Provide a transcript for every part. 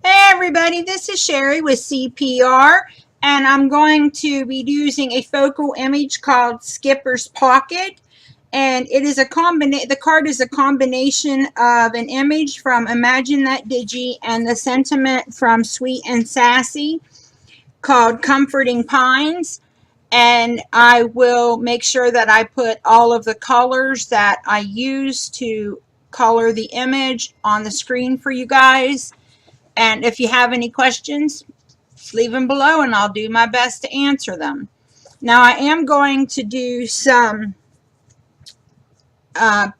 Hey everybody, this is Sherry with CPR, and I'm going to be using a focal image called Skipper's Pocket, and it is the card is a combination of an image from Imagine That Digi and the sentiment from Sweet and Sassy called Comforting Pines. And I will make sure that I put all of the colors that I use to color the image on the screen for you guys. And if you have any questions, leave them below and I'll do my best to answer them. Now I am going to do some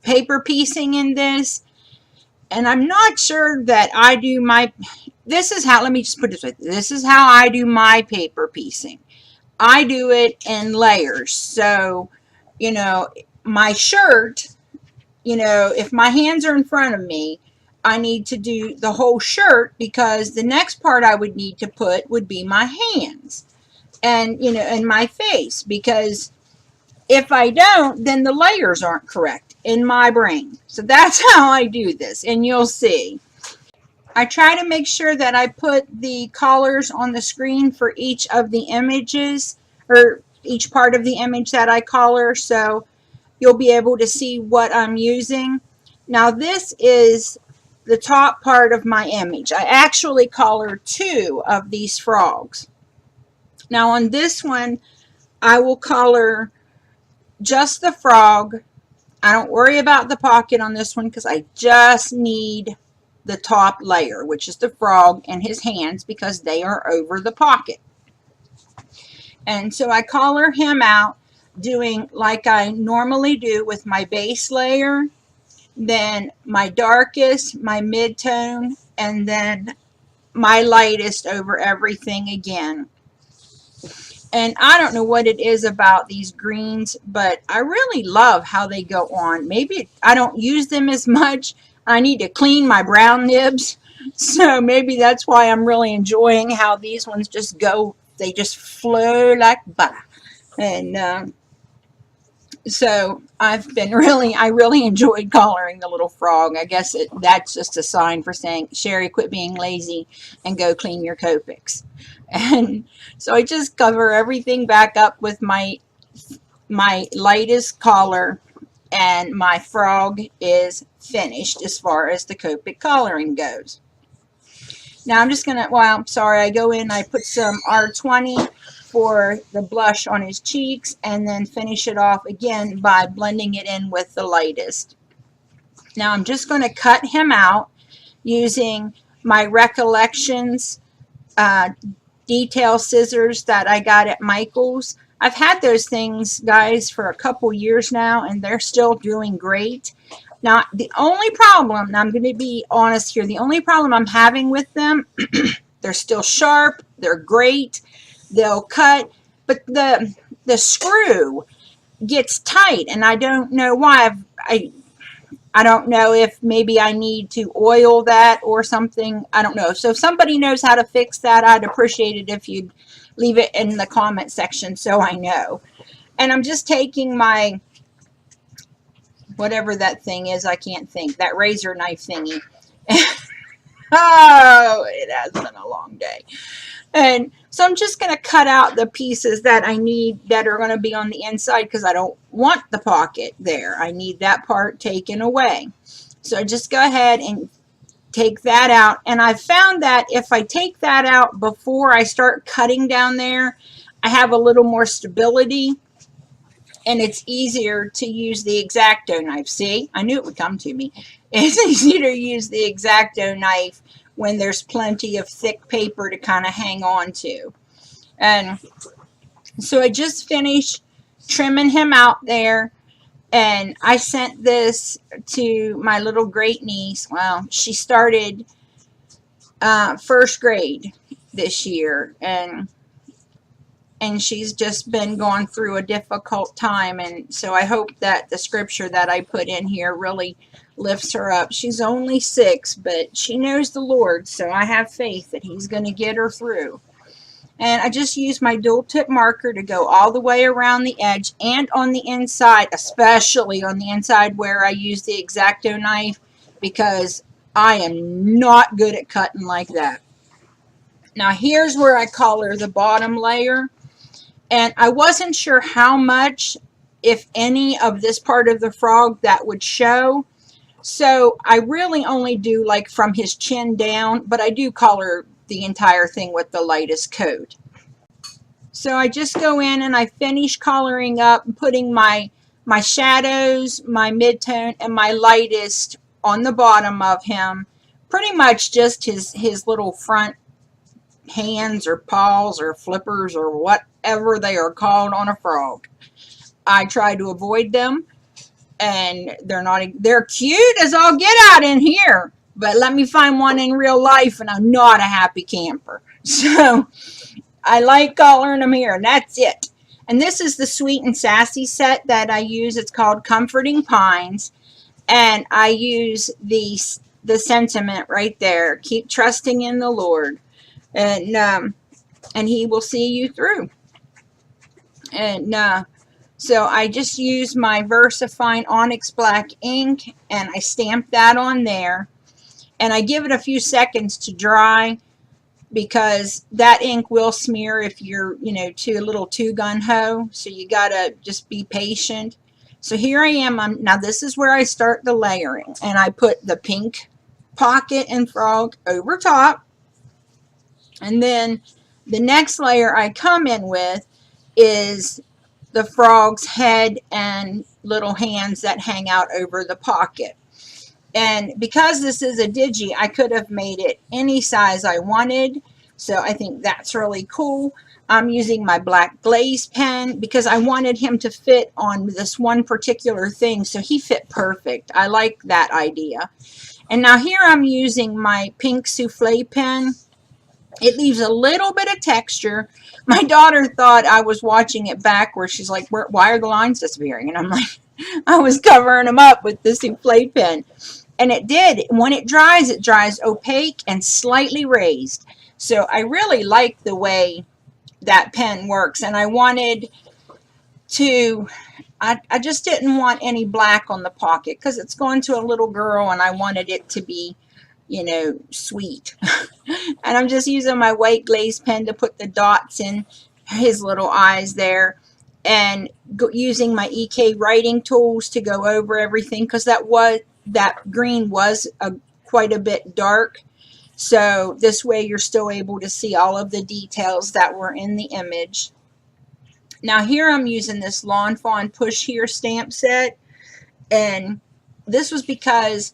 paper piecing in this, and I'm not sure that I do my, this is how, let me just put it this way, this is how I do my paper piecing. I do it in layers. So, my shirt, if my hands are in front of me, I need to do the whole shirt, because the next part I would need to put would be my hands and, and my face, because if I don't, then the layers aren't correct in my brain. So that's how I do this, and you'll see. I try to make sure that I put the colors on the screen for each of the images, or each part of the image that I color, so you'll be able to see what I'm using. Now this is the top part of my image. I actually color two of these frogs. Now on this one, I will color just the frog. I don't worry about the pocket on this one because I just need the top layer, which is the frog and his hands, because they are over the pocket. And so I color him out doing like I normally do with my base layer, then my darkest, my mid-tone, and then my lightest over everything again. And I don't know what it is about these greens, but I really love how they go on. Maybe I don't use them as much. I need to clean my brown nibs. So maybe that's why I'm really enjoying how these ones just go. They just flow like butter. And so I really enjoyed coloring the little frog. I guess that's just a sign for saying, Sherry, quit being lazy and go clean your Copics. And so I just cover everything back up with my lightest color, and my frog is finished as far as the Copic coloring goes. Now I'm just gonna, well, I'm sorry, I go in, I put some R20 for the blush on his cheeks, and then finish it off again by blending it in with the lightest. Now I'm just going to cut him out using my Recollections detail scissors that I got at Michael's. I've had those things, guys, for a couple years now, and they're still doing great. Now, the only problem, and I'm going to be honest here, the only problem I'm having with them, they're still sharp, they're great, they'll cut, but the screw gets tight, and I don't know why. I don't know if maybe I need to oil that or something. I don't know. So if somebody knows how to fix that, I'd appreciate it if you'd leave it in the comment section so I know. And I'm just taking my, whatever that thing is, I can't think, that razor knife thingy. Oh, it has been a long day. And so I'm just going to cut out the pieces that I need that are going to be on the inside, because I don't want the pocket there. I need that part taken away. So I just go ahead and take that out. And I found that if I take that out before I start cutting down there, I have a little more stability, and it's easier to use the X-Acto knife. See, I knew it would come to me. It's easier to use the X-Acto knife when there's plenty of thick paper to kind of hang on to. And so I just finished trimming him out there, and I sent this to my little great niece. Well, she started first grade this year, and she's just been going through a difficult time, and so I hope that the scripture that I put in here really lifts her up. She's only 6, but she knows the Lord, so I have faith that He's going to get her through. And I just use my dual tip marker to go all the way around the edge and on the inside, especially on the inside where I use the X-Acto knife, because I am not good at cutting like that. Now here's where I color the bottom layer. And I wasn't sure how much, if any, of this part of the frog that would show. So I really only do like from his chin down, but I do color the entire thing with the lightest coat. So I just go in and I finish coloring up and putting my shadows, my midtone, and my lightest on the bottom of him. Pretty much just his little front hands or paws or flippers or whatever they are called on a frog. I try to avoid them, and they're cute as all get out in here, but let me find one in real life and I'm not a happy camper. So I like coloring them here, and that's it. And this is the Sweet and Sassy set that I use. It's called Comforting Pines, and I use the sentiment right there: keep trusting in the Lord, and he will see you through. And so I just use my VersaFine Onyx Black ink, and I stamp that on there, and I give it a few seconds to dry, because that ink will smear if you're, a little too gun-ho. So you gotta just be patient. So here I am. Now this is where I start the layering, and I put the pink pocket and frog over top, and then the next layer I come in with is the frog's head and little hands that hang out over the pocket. And because this is a digi, I could have made it any size I wanted. So I think that's really cool. I'm using my black glaze pen because I wanted him to fit on this one particular thing. So he fit perfect. I like that idea. And now here I'm using my pink souffle pen. It leaves a little bit of texture. My daughter thought I was watching it backwards. She's like, why are the lines disappearing? And I'm like, I was covering them up with the souffle pen. And it did. When it dries opaque and slightly raised. So I really like the way that pen works. And I wanted to, I just didn't want any black on the pocket because it's going to a little girl, and I wanted it to be, sweet. And I'm just using my white glaze pen to put the dots in his little eyes there, and using my EK writing tools to go over everything, because that green was quite a bit dark. So this way you're still able to see all of the details that were in the image. Now here I'm using this Lawn Fawn Push Here stamp set, and this was because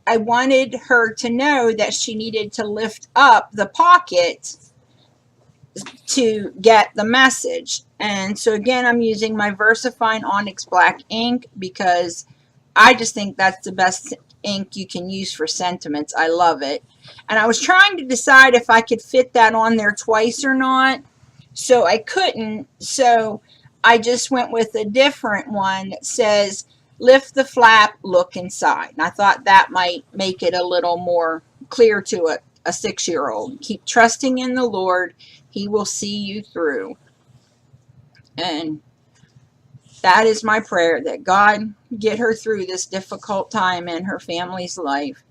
I wanted her to know that she needed to lift up the pocket to get the message. And so again, I'm using my VersaFine Onyx Black ink because I just think that's the best ink you can use for sentiments. I love it. And I was trying to decide if I could fit that on there twice or not. So I couldn't. So I just went with a different one that says, lift the flap, look inside. And I thought that might make it a little more clear to a 6-year-old. Keep trusting in the Lord. He will see you through. And that is my prayer, that God get her through this difficult time in her family's life.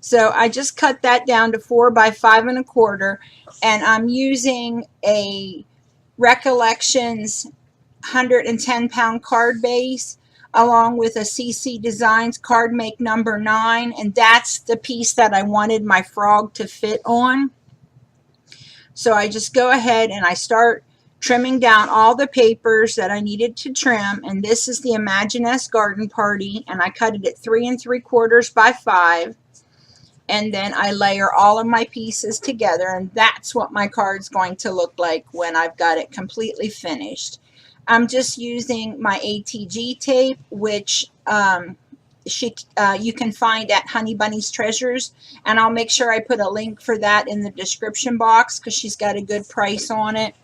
So I just cut that down to 4 by 5 1/4, and I'm using a Recollections 110-pound card base along with a CC Designs card make number 9, and that's the piece that I wanted my frog to fit on. So I just go ahead and I start trimming down all the papers that I needed to trim, and this is the Imaginess Garden Party, and I cut it at 3 3/4 by 5, and then I layer all of my pieces together, and that's what my card's going to look like when I've got it completely finished. I'm just using my ATG tape, which you can find at Honey Bunny's Treasures, and I'll make sure I put a link for that in the description box because she's got a good price on it.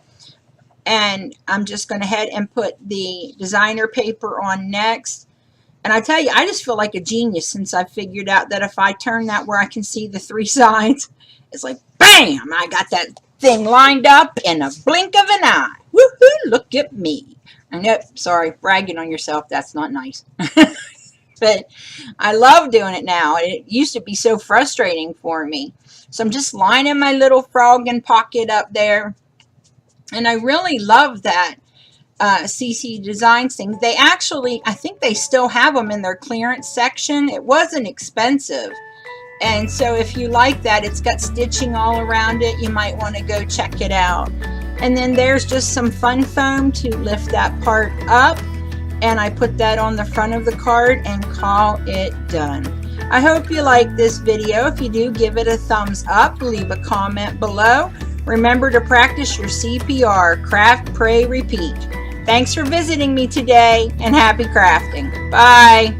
And I'm just going to head and put the designer paper on next. And I tell you, I just feel like a genius since I figured out that if I turn that where I can see the 3 sides, it's like, bam, I got that thing lined up in a blink of an eye. Woohoo, look at me. I know, sorry, bragging on yourself, that's not nice. But I love doing it now. It used to be so frustrating for me. So I'm just lining my little frog and pocket up there. And I really love that CC Designs thing. They actually, I think they still have them in their clearance section. It wasn't expensive. And so if you like that, it's got stitching all around it. You might want to go check it out. And then there's just some fun foam to lift that part up. And I put that on the front of the card and call it done. I hope you like this video. If you do, give it a thumbs up. Leave a comment below. Remember to practice your CPR, Craft, Pray, Repeat. Thanks for visiting me today, and happy crafting. Bye.